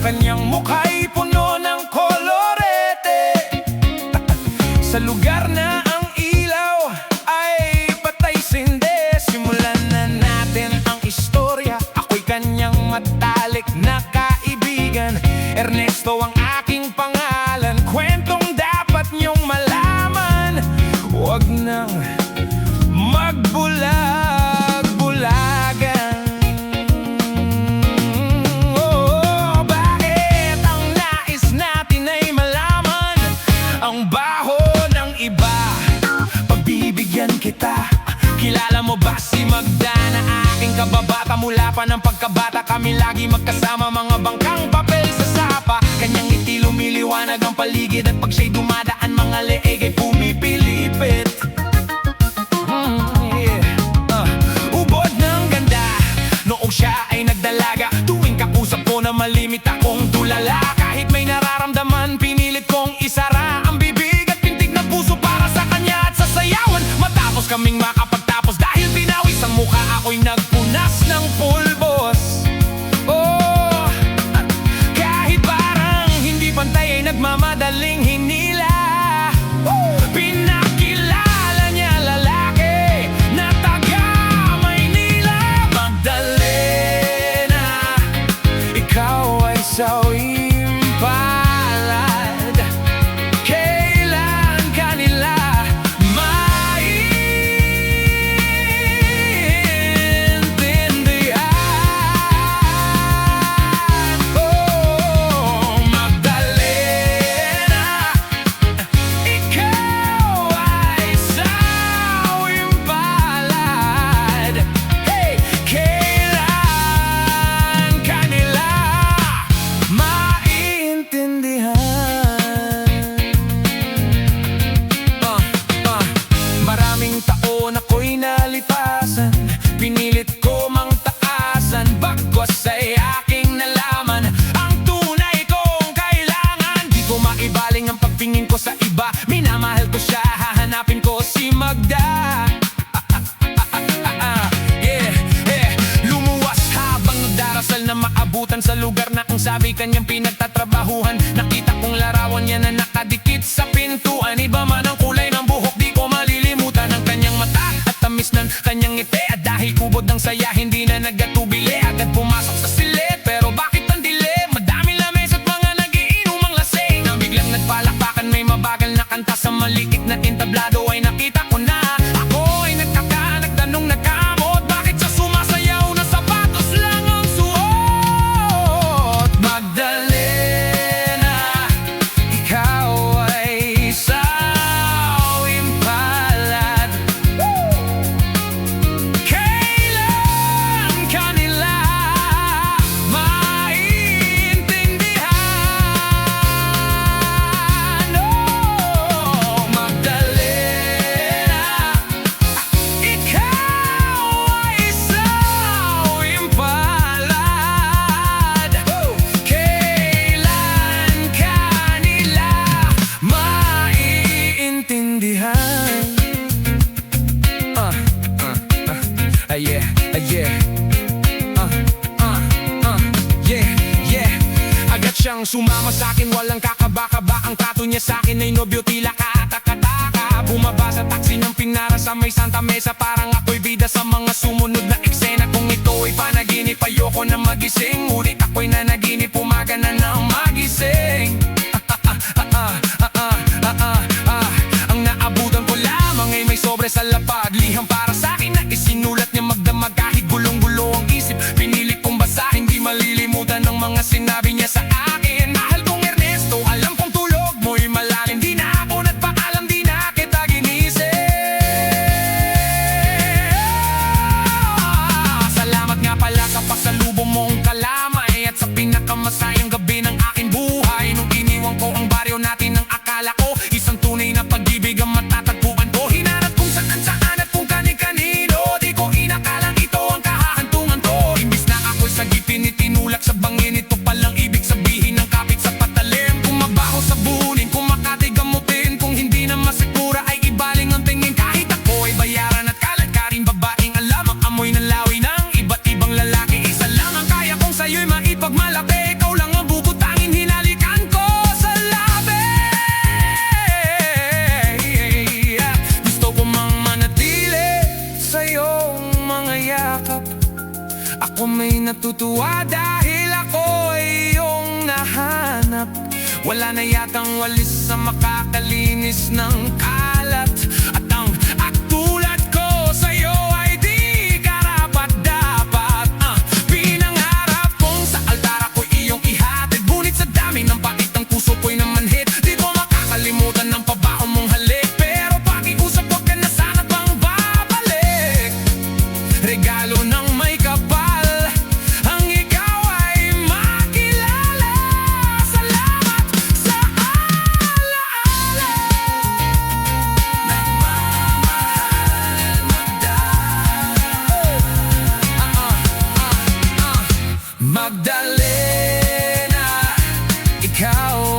kanyang mukha'y puno ng kolorete. Sa lugar na ang ilaw ay patay sindi, simulan na natin ang istorya. Ako'y kanyang matalik na kaibigan, Ernesto ang aking pangalan. Kwentong dapat niyong malaman, huwag nang magbulag-bulagan. Oh, bakit ang nais natin ay malaman ang baho ng iba? Pagbibigyan kita. Kilala mo ba si Magda na aking kababata? Mula pa ng pagkabata kami lagi magkasama, mga bangkang papel sa sapa. Kanyang ngiti lumiliwanag ang paligid, at pag siya'y dumadaan mga leeg ay pumipilipit. Ubod ng ganda noong siya ay nagdalaga. Tuwing kausap ko na malimit akong tulala. Kahit may nararamdaman pinilit kong isara ang bibig at pintig ng puso para sa kanya at sasayawan. Matapos kaming makapagtapos dahil pinawis ang mukha, ako'y nagpunas ng pulbos. Oh, kahit parang hindi pantay ay nagmamadaling hinila. Pinakilala niya lalaki na taga Maynila. Magdalena, ikaw ay sawing palad. Kailan ka nila maintindihan? Oh, Magdalena, ikaw ay sawing palad. Hey, kailan ka nila maintindihan? Maraming taon ako'y nalipasan, pinilit ko mang taasan, bagwas ay aking nalaman ang tunay kong kailangan. Di ko maibaling ang pagtingin ko sa iba, minamahal ko siya, hahanapin ko si Magda. Lumuwas habang nagdarasal na maabutan sa lugar na ang sabi kanyang pinagtatrabahuhan. Nakita kong larawan niya na nakadikit sa pintuan. Iba man ang kulay ng buhok, di ko malilimutan ang kanyang mata at tamis ng kanyang ngiti. At dahil kubod ng saya, hindi na nagkatubili, agad pumasok sa silid. Pero bakit ang dilim? Madami lames at mga nagiinom ang lasing. Nang biglang nagpalakpakan, may mabagal na kanta sa maliit na entablado, ay nakita ko na ako ay nagtaka, nagtanong, nagkamot. Bakit siya sumasayaw na sapatos lang ang suot? Magdalena, ikaw ay sawing palad. Kailan ka nila maintindihan? Oh, Magdalena, ikaw ay sawing palad. Kailan ka nila maiintindihan? Yeah, yeah. Yeah. Agad siyang sumama sa'kin, walang kakaba-kaba. Ang trato niya sa'kin ay nobyo, tila katak-ataka. Bumaba sa taxi ng pinara sa may Santa Mesa, parang ako'y bida sa mga sumunod na eksena. Kung ito ay panaginip, ayoko na magising. Ngunit ako'y nanaginip, umaga na nang magising. Ang naabutan ko lamang ay may sobre sa lapag, liham para sa'kin na isinulat niya magdamag. Kahit gulong-gulo ang isip, pinilit kong basahin, di malilimutan ang mga sinabi niya sa akin. Mahal kong Ernesto, alam kong tulog mo'y malalim. Di na ako nagpaalam, di na kita ginising. Salamat nga pala sa pasalubong mong kalamay, at sa pinakamasayang gabi ng aking buhay. Nung iniwan ko ang baryo natin, ang akala ko isang tunay na pag-ibig ang matatagpuan ko. Hinanap kung saan-saan at kung kani-kanino, di ko inakalang ito ang kahahantungan ko. Imbis na ako'y sagipin, itinulak sa bangin, ito palang ibig sabihin ng kapit sa patalim. Kung mabaho sa bunin, kung makatig gamutin, kung hindi na masikura ay ibaling ang tingin. Kahit ako ay bayaran at kalat ka rin, babaeng alam ang amoy ng lawi ng iba't ibang lalaki. Isa ako may natutuwa dahil ako ay iyong nahanap. Wala na yatang walis sa makakalinis ng kalat. At ang tulad ko sa'yo ay di karapat-dapat. Pinangarap kong sa altar ako'y iyong ihatid, ngunit sa dami ng pakit ang puso ko'y namanhid. Di ko makakalimutan ng pabaong mong halik, pero pakiusap wag ka na sana pang babalik. Regalo ng may kapal, ang ikaw ay makilala. Salamat sa alaala. Nagmamahal Magdalena, ikaw